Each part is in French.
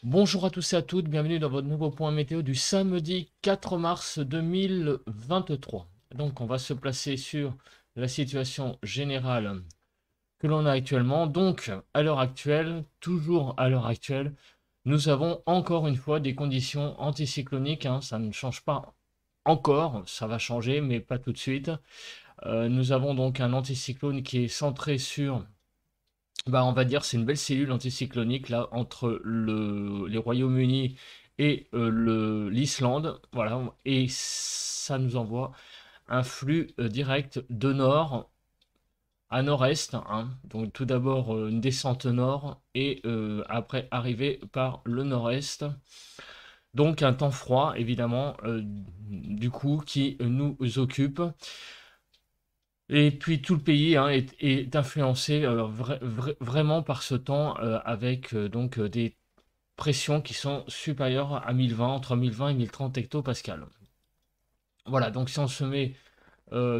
Bonjour à tous et à toutes, bienvenue dans votre nouveau point météo du samedi 4 mars 2023. Donc on va se placer sur la situation générale que l'on a actuellement. Donc à l'heure actuelle, toujours à l'heure actuelle, nous avons encore une fois des conditions anticycloniques, hein, ça ne change pas encore, ça va changer mais pas tout de suite. Nous avons donc un anticyclone qui est centré sur on va dire c'est une belle cellule anticyclonique là entre les Royaumes-Unis et l'Islande, voilà, et ça nous envoie un flux direct de nord à nord-est, hein. Donc tout d'abord une descente nord et après arriver par le nord-est. Donc un temps froid évidemment du coup qui nous occupe. Et puis tout le pays hein, est influencé vraiment par ce temps avec donc des pressions qui sont supérieures à 1020, entre 1020 et 1030 hectopascales. Voilà, donc si on se met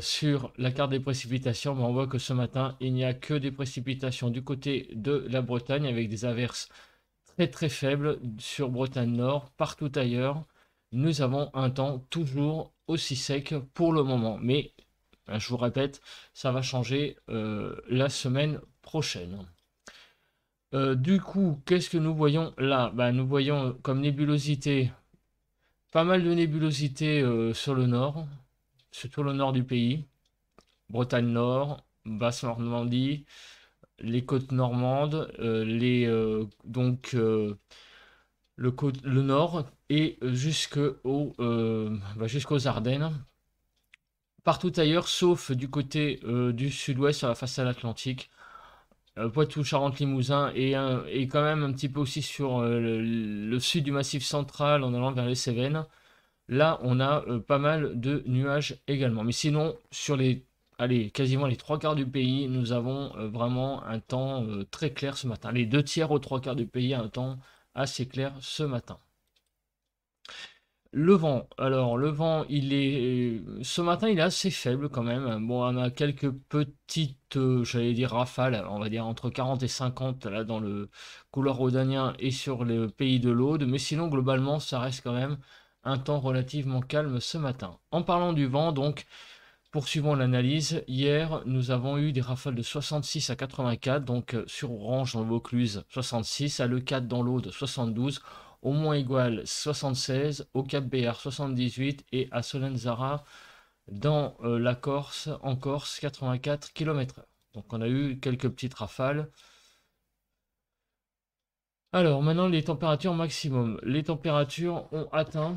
sur la carte des précipitations, on voit que ce matin, il n'y a que des précipitations du côté de la Bretagne avec des averses très très faibles sur Bretagne Nord. Partout ailleurs, nous avons un temps toujours aussi sec pour le moment. Mais je vous répète, ça va changer la semaine prochaine. Du coup, qu'est-ce que nous voyons là? Nous voyons comme nébulosité, pas mal de nébulosité sur le nord, surtout le nord du pays. Bretagne Nord, Basse-Normandie, les côtes normandes, le nord et jusqu'aux Ardennes. Partout ailleurs, sauf du côté du sud-ouest sur la façade atlantique, Poitou, Charente, Limousin et quand même un petit peu aussi sur le sud du Massif central en allant vers les Cévennes. Là, on a pas mal de nuages également. Mais sinon, allez, quasiment les trois quarts du pays, nous avons vraiment un temps très clair ce matin. Les deux tiers aux trois quarts du pays, un temps assez clair ce matin. Le vent, alors le vent, ce matin, il est assez faible quand même. Bon, on a quelques petites, j'allais dire rafales, on va dire entre 40 et 50 là dans le couloir rhodanien et sur le pays de l'Aude, mais sinon globalement, ça reste quand même un temps relativement calme ce matin. En parlant du vent, donc, poursuivons l'analyse. Hier, nous avons eu des rafales de 66 à 84, donc sur Orange dans le Vaucluse 66, à Leucate dans l'Aude 72, au Mont-Égual 76, au Cap-Béar 78 et à Solenzara dans la Corse, en Corse 84 km/h. Donc on a eu quelques petites rafales. Alors maintenant les températures maximum. Les températures ont atteint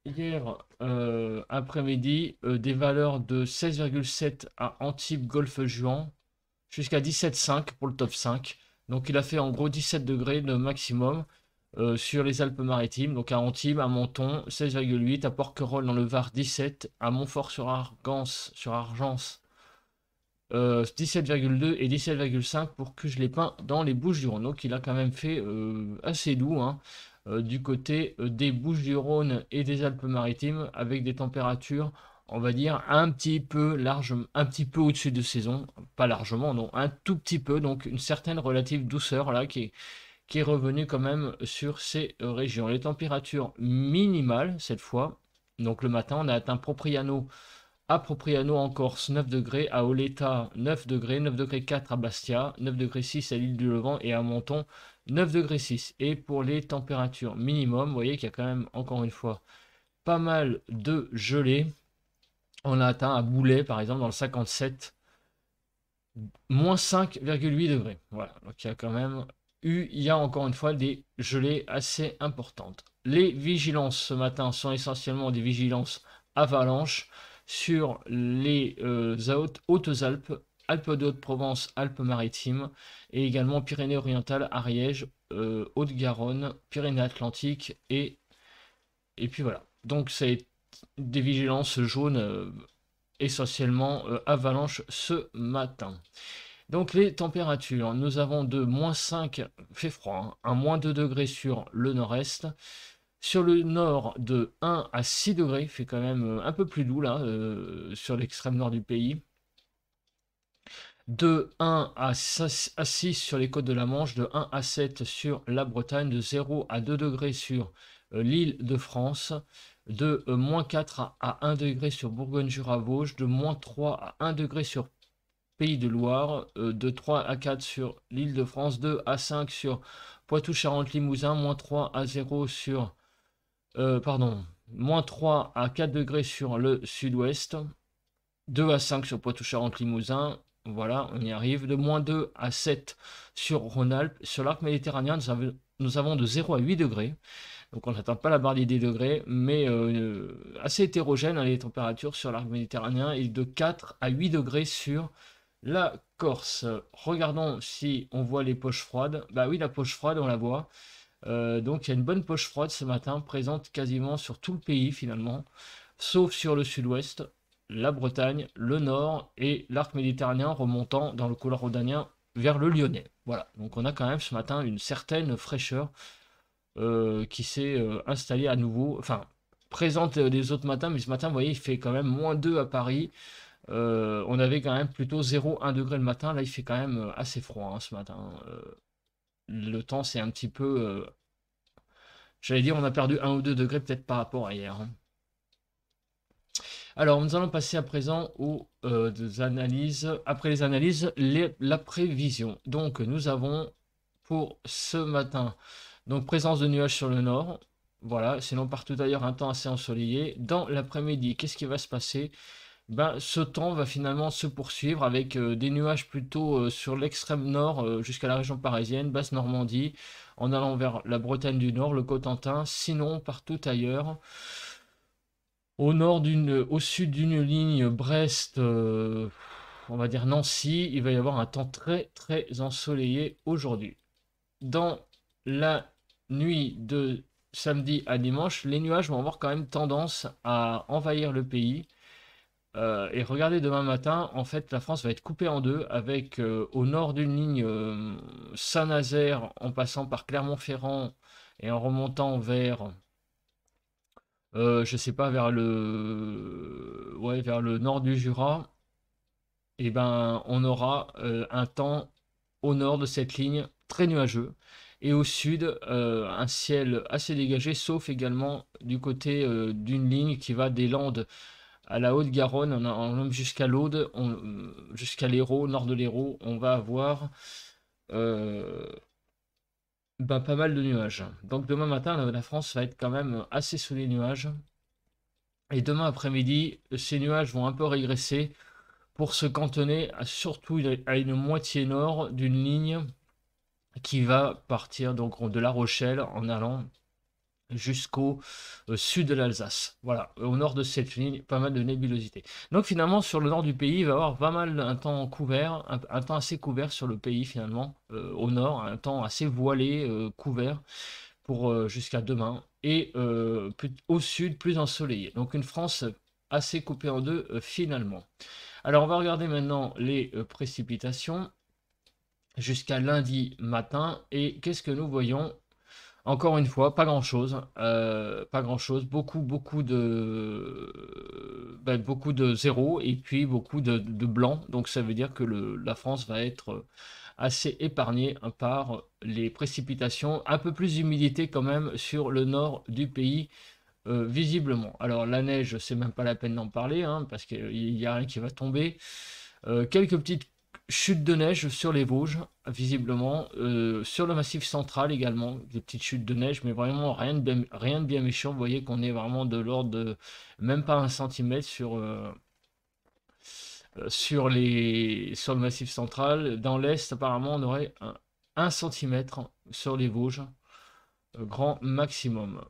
hier après-midi des valeurs de 16,7 à Antibes Golfe Juan jusqu'à 17,5 pour le top 5. Donc il a fait en gros 17 degrés de maximum sur les Alpes-Maritimes. Donc à Antibes, à Menton 16,8, à Porquerolles dans le Var 17, à Montfort-sur-Argence 17,2 et 17,5 pour que je les peins dans les Bouches-du-Rhône. Donc il a quand même fait assez doux hein, du côté des Bouches-du-Rhône et des Alpes-Maritimes avec des températures, on va dire, un petit peu large, un petit peu au-dessus de saison, pas largement, non, un tout petit peu, donc une certaine relative douceur là qui est revenue quand même sur ces régions. Les températures minimales cette fois, donc le matin on a atteint Propriano à Propriano en Corse, 9 degrés. À Oleta, 9 degrés. 9 degrés 4 à Bastia. 9 degrés 6 à l'île du Levant. Et à Menton, 9 degrés 6. Et pour les températures minimum, vous voyez qu'il y a quand même, encore une fois, pas mal de gelée. On a atteint à Boulet, par exemple, dans le 57, moins 5,8 degrés. Voilà, donc il y a quand même il y a encore une fois des gelées assez importantes. Les vigilances ce matin sont essentiellement des vigilances avalanches sur les Hautes-Alpes, Alpes de Haute-Provence, Alpes-Maritimes et également Pyrénées-Orientales, Ariège, Haute-Garonne, Pyrénées-Atlantiques et puis voilà. Donc c'est des vigilances jaunes essentiellement avalanche ce matin. Donc les températures, nous avons de moins 5, fait froid, hein, à moins 2 degrés sur le nord-est. Sur le nord, de 1 à 6 degrés, fait quand même un peu plus doux là, sur l'extrême nord du pays. de 1 à 6 sur les côtes de la Manche, de 1 à 7 sur la Bretagne, de 0 à 2 degrés sur l'île de France, de -4 à 1 degré sur Bourgogne-Jura-Vosges, de -3 à 1 degré sur Pays de Loire, de 3 à 4 sur l'île de France, 2 à 5 sur Poitou-Charentes-Limousin, -3 à 0 sur, pardon, -3 à 4 degrés sur le sud-ouest, 2 à 5 sur Poitou-Charentes-Limousin, voilà, on y arrive, de -2 à 7 sur Rhône-Alpes. Sur l'arc méditerranéen, nous avons de 0 à 8 degrés, donc on n'atteint pas la barre des 10 degrés, mais assez hétérogène hein, les températures sur l'arc méditerranéen, et de 4 à 8 degrés sur la Corse. Regardons si on voit les poches froides. Bah oui, la poche froide, on la voit. Donc il y a une bonne poche froide ce matin, présente quasiment sur tout le pays finalement, sauf sur le sud-ouest, la Bretagne, le nord et l'arc méditerranéen remontant dans le couloir rhodanien vers le Lyonnais. Voilà, donc on a quand même ce matin une certaine fraîcheur qui s'est installée à nouveau, enfin présente les autres matins, mais ce matin, vous voyez, il fait quand même -2 à Paris. On avait quand même plutôt 0-1 degré le matin, là il fait quand même assez froid hein, ce matin. Le temps c'est un petit peu j'allais dire, on a perdu 1 ou 2 degrés peut-être par rapport à hier, hein. Alors, nous allons passer à présent aux analyses. Après les analyses, la prévision. Donc, nous avons pour ce matin, donc présence de nuages sur le nord. Voilà, sinon partout ailleurs un temps assez ensoleillé. Dans l'après-midi, qu'est-ce qui va se passer? Ben, ce temps va finalement se poursuivre avec des nuages plutôt sur l'extrême nord jusqu'à la région parisienne, basse Normandie, en allant vers la Bretagne du Nord, le Cotentin, sinon partout ailleurs. Au sud d'une ligne Brest, on va dire Nancy, il va y avoir un temps très très ensoleillé aujourd'hui. Dans la nuit de samedi à dimanche, les nuages vont avoir quand même tendance à envahir le pays. Et regardez, demain matin, en fait, la France va être coupée en deux, avec au nord d'une ligne Saint-Nazaire, en passant par Clermont-Ferrand et en remontant vers, je sais pas, ouais, vers le nord du Jura. Et ben, on aura un temps au nord de cette ligne très nuageux. Et au sud, un ciel assez dégagé, sauf également du côté d'une ligne qui va des Landes à la Haute-Garonne, on jusqu'à l'Aude, jusqu'à l'Hérault, nord de l'Hérault, on va avoir euh, ben, pas mal de nuages. Donc demain matin, la France va être quand même assez sous les nuages. Et demain après-midi, ces nuages vont un peu régresser pour se cantonner surtout à une moitié nord d'une ligne qui va partir donc de La Rochelle en allant jusqu'au sud de l'Alsace. Voilà, au nord de cette ligne, pas mal de nébulosité. Donc finalement, sur le nord du pays, il va y avoir pas mal un temps couvert, un temps assez couvert sur le pays finalement, au nord, un temps assez voilé, couvert pour jusqu'à demain, et au sud, plus ensoleillé. Donc une France assez coupée en deux finalement. Alors on va regarder maintenant les précipitations jusqu'à lundi matin, et qu'est-ce que nous voyons? Encore une fois, pas grand-chose, pas grand-chose, beaucoup de zéro et puis beaucoup de blanc. Donc ça veut dire que la France va être assez épargnée par les précipitations, un peu plus d'humidité quand même sur le nord du pays, visiblement. Alors la neige, c'est même pas la peine d'en parler, hein, parce qu'il n'y a rien qui va tomber. Quelques petites chutes de neige sur les Vosges, visiblement. Sur le massif central également, des petites chutes de neige, mais vraiment rien de bien méchant. Vous voyez qu'on est vraiment de l'ordre de même pas 1 centimètre sur le massif central. Dans l'Est, apparemment, on aurait 1 centimètre sur les Vosges, grand maximum.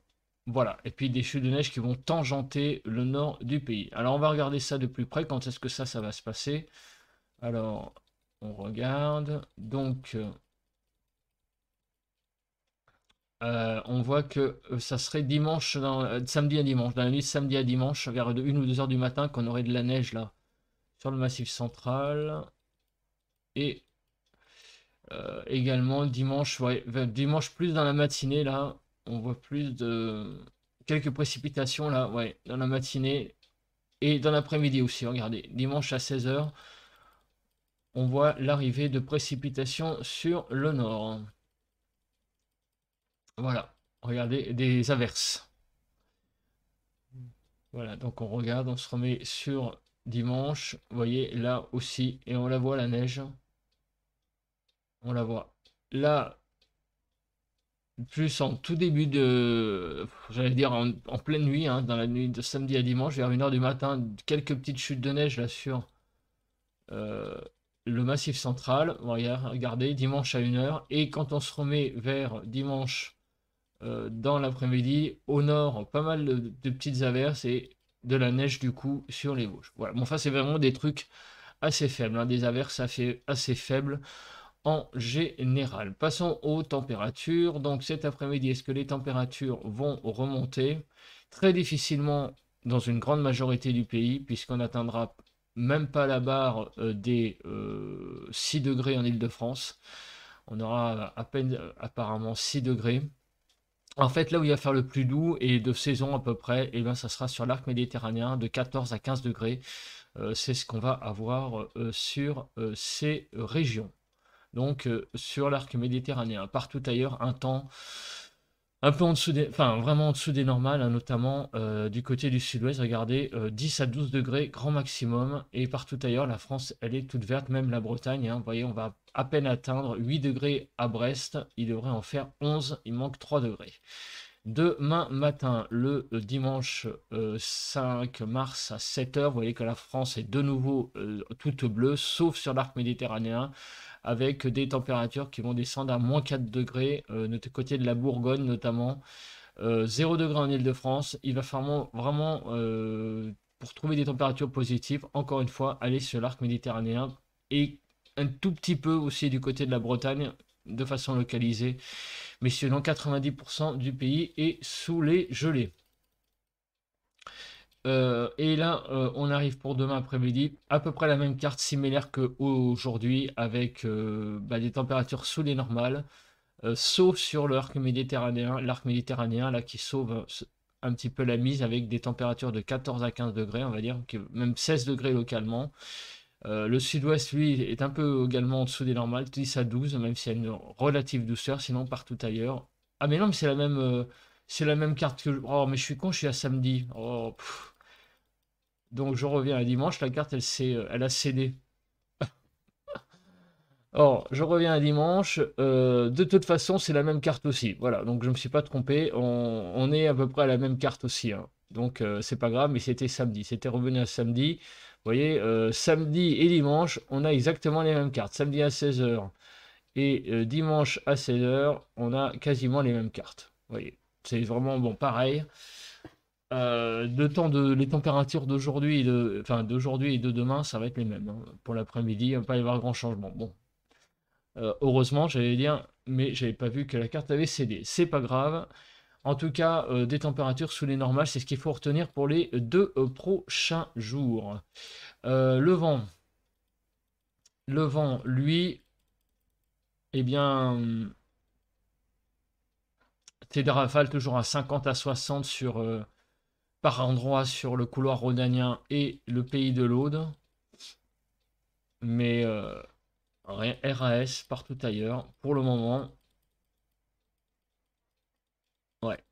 Voilà, et puis des chutes de neige qui vont tangenter le nord du pays. Alors on va regarder ça de plus près, quand est-ce que ça va se passer. Alors, on regarde. Donc, on voit que ça serait dimanche, samedi à dimanche, dans la nuit de samedi à dimanche, vers 1 ou 2 heures du matin, qu'on aurait de la neige là, sur le massif central. Et également dimanche, ouais, dimanche plus dans la matinée là, on voit plus de quelques précipitations là, ouais, dans la matinée et dans l'après-midi aussi. Regardez, dimanche à 16 heures. on voit l'arrivée de précipitations sur le nord. Voilà, regardez, des averses. Voilà, donc on regarde, on se remet sur dimanche. Vous voyez, là aussi, et on la voit la neige. On la voit. Là, plus en tout début de, j'allais dire en pleine nuit, hein, dans la nuit de samedi à dimanche, vers 1h du matin, quelques petites chutes de neige là sur euh, le massif central. Regardez, dimanche à 1h. Et quand on se remet vers dimanche dans l'après-midi, au nord, pas mal de petites averses et de la neige du coup sur les Vosges. Voilà, bon, enfin c'est vraiment des trucs assez faibles, hein, des averses assez faibles en général. Passons aux températures. Donc cet après-midi, est-ce que les températures vont remonter? Très difficilement dans une grande majorité du pays, puisqu'on n'atteindra même pas la barre des 6 degrés en Île-de-France. On aura à peine apparemment 6 degrés. En fait, là où il va faire le plus doux et de saison à peu près, et ben, ça sera sur l'arc méditerranéen de 14 à 15 degrés. C'est ce qu'on va avoir sur ces régions. Donc sur l'arc méditerranéen. Partout ailleurs, un temps un peu en dessous des, enfin vraiment en dessous des normales, hein, notamment du côté du sud-ouest. Regardez, 10 à 12 degrés grand maximum. Et partout ailleurs, la France, elle est toute verte, même la Bretagne. Hein, vous voyez, on va à peine atteindre 8 degrés à Brest. Il devrait en faire 11. Il manque 3 degrés. Demain matin, le dimanche 5 mars à 7h, vous voyez que la France est de nouveau toute bleue, sauf sur l'arc méditerranéen, avec des températures qui vont descendre à moins 4 degrés, de côté de la Bourgogne notamment, 0 degré en Île-de-France. Il va falloir vraiment, pour trouver des températures positives, encore une fois, aller sur l'arc méditerranéen et un tout petit peu aussi du côté de la Bretagne, de façon localisée. Mais sinon, 90% du pays est sous les gelées. Et là, on arrive pour demain après-midi, à peu près la même carte similaire qu'aujourd'hui, avec des températures sous les normales, sauf sur l'arc méditerranéen là qui sauve un petit peu la mise avec des températures de 14 à 15 degrés, on va dire, même 16 degrés localement. Le sud-ouest, lui, est un peu également en dessous des normales, 10 à 12, même s'il y a une relative douceur, sinon partout ailleurs. Ah mais non, mais c'est la même carte que... Oh, mais je suis con, je suis à samedi. Oh, donc je reviens à dimanche, la carte, elle a cédé. Or, je reviens à dimanche, de toute façon, c'est la même carte aussi. Voilà, donc je ne me suis pas trompé, on est à peu près à la même carte aussi, hein. Donc c'est pas grave, mais c'était samedi, c'était revenu à samedi. Vous voyez, samedi et dimanche, on a exactement les mêmes cartes. Samedi à 16h et dimanche à 16h, on a quasiment les mêmes cartes. Vous voyez, c'est vraiment bon, pareil. Les températures d'aujourd'hui et d'aujourd'hui et de demain, ça va être les mêmes, hein. Pour l'après-midi, il ne va pas y avoir grand changement. Bon, heureusement, j'allais dire, mais j'avais pas vu que la carte avait cédé. C'est pas grave. En tout cas, des températures sous les normales, c'est ce qu'il faut retenir pour les 2 prochains jours. Le vent, lui, eh bien, c'est des rafales toujours à 50 à 60 par endroit sur le couloir rhodanien et le pays de l'Aude. Mais RAS partout ailleurs. Pour le moment, ouais,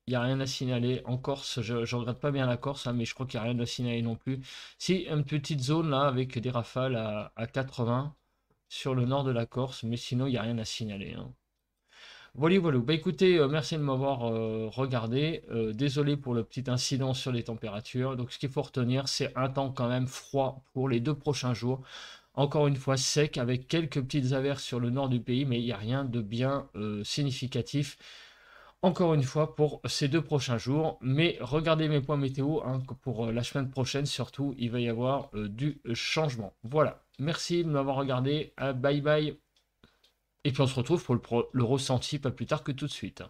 il n'y a rien à signaler. En Corse, je ne regrette pas bien la Corse, hein, mais je crois qu'il n'y a rien à signaler non plus. Si, une petite zone là avec des rafales à 80 sur le nord de la Corse, mais sinon, il n'y a rien à signaler, hein. Voilà, voilà. Bah écoutez, merci de m'avoir regardé. Désolé pour le petit incident sur les températures. Donc ce qu'il faut retenir, c'est un temps quand même froid pour les 2 prochains jours. Encore une fois sec avec quelques petites averses sur le nord du pays, mais il n'y a rien de bien significatif. Encore une fois pour ces 2 prochains jours. Mais regardez mes points météo, hein, pour la semaine prochaine surtout, il va y avoir du changement. Voilà. Merci de m'avoir regardé. Bye bye. Et puis on se retrouve pour le ressenti pas plus tard que tout de suite.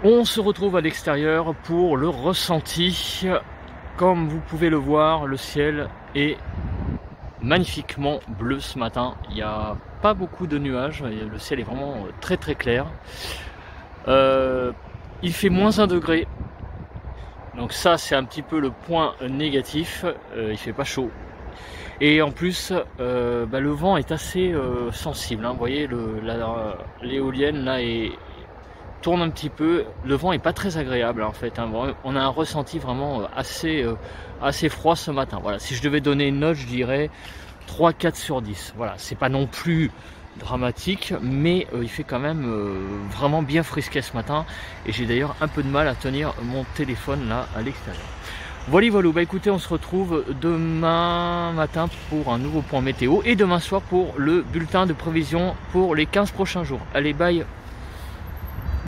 On se retrouve à l'extérieur pour le ressenti. Comme vous pouvez le voir, le ciel est magnifiquement bleu ce matin. Il n'y a pas beaucoup de nuages, le ciel est vraiment très très clair. Il fait moins 1 degré. Donc ça c'est un petit peu le point négatif. Il fait pas chaud. Et en plus, le vent est assez sensible. Hein. Vous voyez, l'éolienne là tourne un petit peu. Le vent est pas très agréable en fait. Hein. On a un ressenti vraiment assez froid ce matin. Voilà. Si je devais donner une note, je dirais 3-4 sur 10. Voilà, c'est pas non plus dramatique, mais il fait quand même vraiment bien frisquet ce matin. Et j'ai d'ailleurs un peu de mal à tenir mon téléphone là à l'extérieur. Voilà, bah écoutez, on se retrouve demain matin pour un nouveau point météo et demain soir pour le bulletin de prévision pour les 15 prochains jours. Allez, bye!